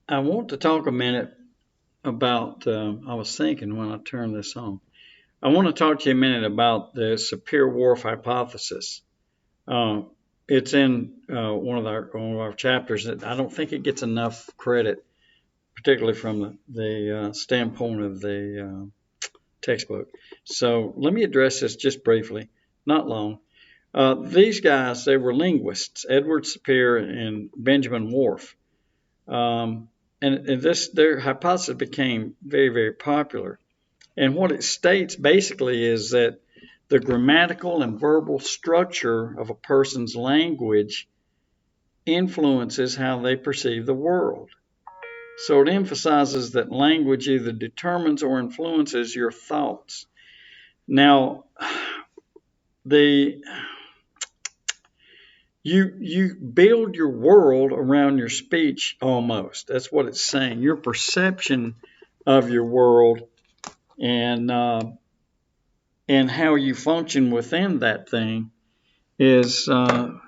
I want to talk a minute about, I was thinking when I turned this on, I want to talk to you a minute about the Sapir-Whorf Hypothesis. Uh, it's in one of our chapters that I don't think it gets enough credit, particularly from the standpoint of the textbook. So let me address this just briefly, not long. These guys, they were linguists, Edward Sapir and Benjamin Whorf. Um, and their hypothesis became very, very popular. And what it states basically is that the grammatical and verbal structure of a person's language influences how they perceive the world. So it emphasizes that language either determines or influences your thoughts. Now, the you build your world around your speech almost. That's what it's saying. Your perception of your world and how you function within that thing is that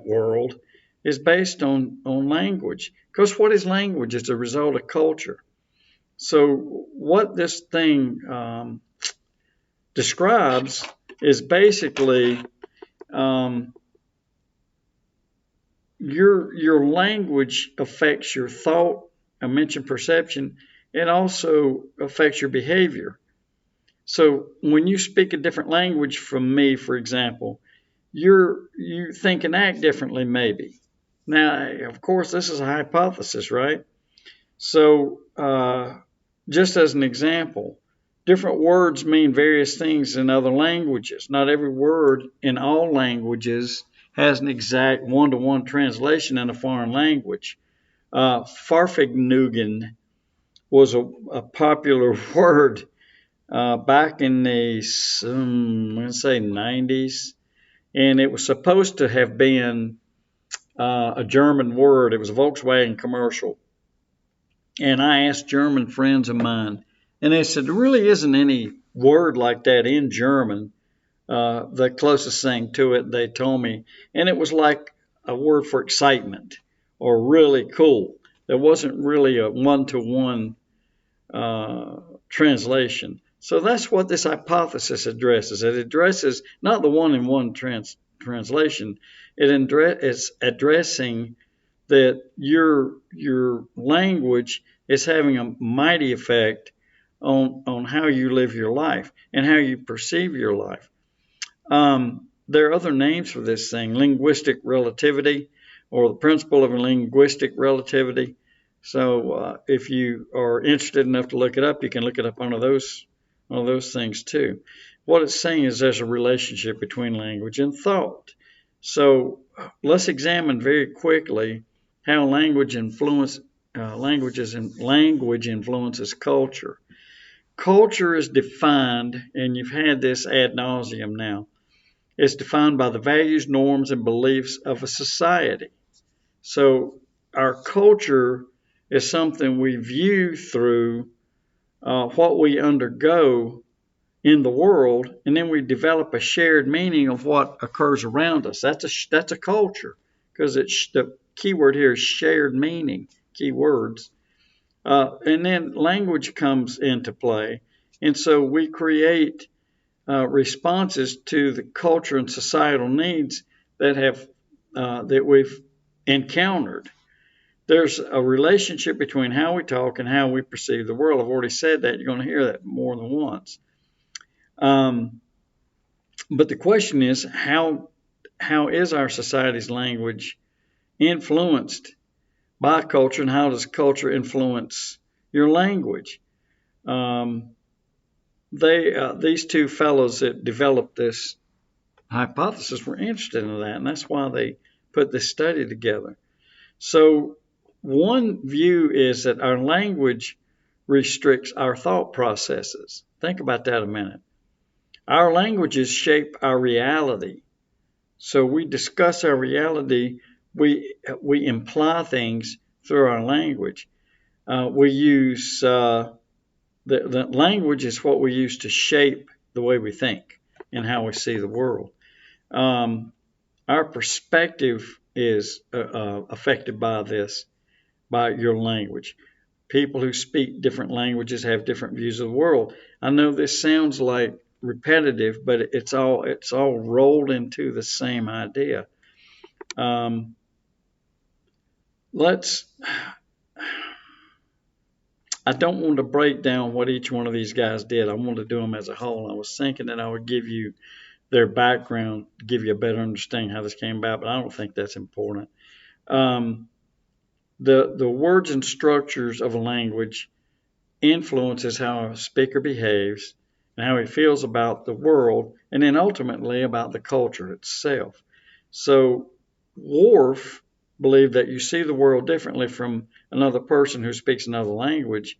world is based on language. Because what is language? It's a result of culture. So what this thing describes is basically um, your language affects your thought. I mentioned perception. It also affects your behavior. So when you speak a different language from me, for example, you think and act differently, maybe. Now, of course, this is a hypothesis, right? So, just as an example, different words mean various things in other languages. Not every word in all languages has an exact one-to-one translation in a foreign language. Farfignugan was a popular word back in the, I'm going to say 90s, and it was supposed to have been a German word. It was a Volkswagen commercial. And I asked German friends of mine, and they said there really isn't any word like that in German. The closest thing to it, they told me, and it was like a word for excitement or really cool. There wasn't really a one-to-one translation. So that's what this hypothesis addresses. It addresses not the one-in-one translation. It's addressing that your language is having a mighty effect on how you live your life and how you perceive your life. There are other names for this thing: linguistic relativity, or the principle of linguistic relativity. So if you are interested enough to look it up, you can look it up on one of those things too. What it's saying is there's a relationship between language and thought. So let's examine very quickly how language influences culture. Culture is defined, and you've had this ad nauseum now. It's defined by the values, norms, and beliefs of a society. So our culture is something we view through what we undergo in the world, and then we develop a shared meaning of what occurs around us. That's a culture, because it's the key word here is shared meaning. Key words, and then language comes into play, and so we create responses to the culture and societal needs that we've encountered. There's a relationship between how we talk and how we perceive the world. I've already said that. You're going to hear that more than once. Um, but the question is, how is our society's language influenced by culture, and how does culture influence your language? Um, these two fellows that developed this hypothesis were interested in that, and that's why they put this study together. So one view is that our language restricts our thought processes. Think about that a minute. Our languages shape our reality. So we discuss our reality, we imply things through our language. We use the language is what we use to shape the way we think and how we see the world. Our perspective is affected by this. by your language. People who speak different languages have different views of the world. I know this sounds like repetitive, but it's all rolled into the same idea. Um, let's. I don't want to break down what each one of these guys did. I want to do them as a whole. I was thinking that I would give you their background to give you a better understanding how this came about, but I don't think that's important. Um, the words and structures of a language influences how a speaker behaves and how he feels about the world, and then ultimately about the culture itself. So Whorf believed that you see the world differently from another person who speaks another language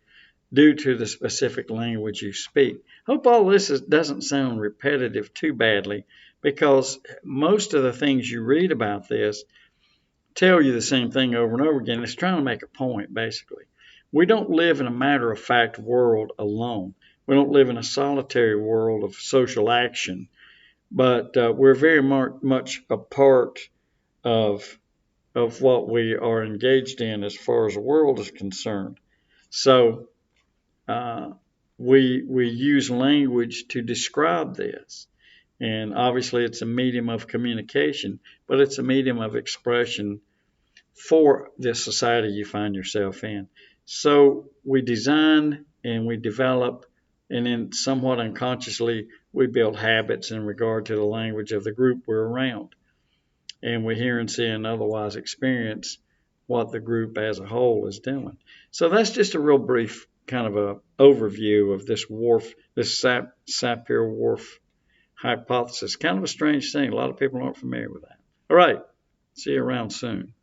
due to the specific language you speak. Hope all this doesn't sound repetitive too badly, because most of the things you read about this tell you the same thing over and over again. It's trying to make a point, basically. We don't live in a matter of fact world alone. We don't live in a solitary world of social action, but we're very much a part of what we are engaged in as far as the world is concerned. So we use language to describe this, and obviously it's a medium of communication, but it's a medium of expression for the society you find yourself in. So we design and we develop, and then somewhat unconsciously, we build habits in regard to the language of the group we're around. And we hear and see and otherwise experience what the group as a whole is doing. So that's just a real brief kind of a overview of this Sapir-Whorf hypothesis. Kind of a strange thing. A lot of people aren't familiar with that. All right. See you around soon.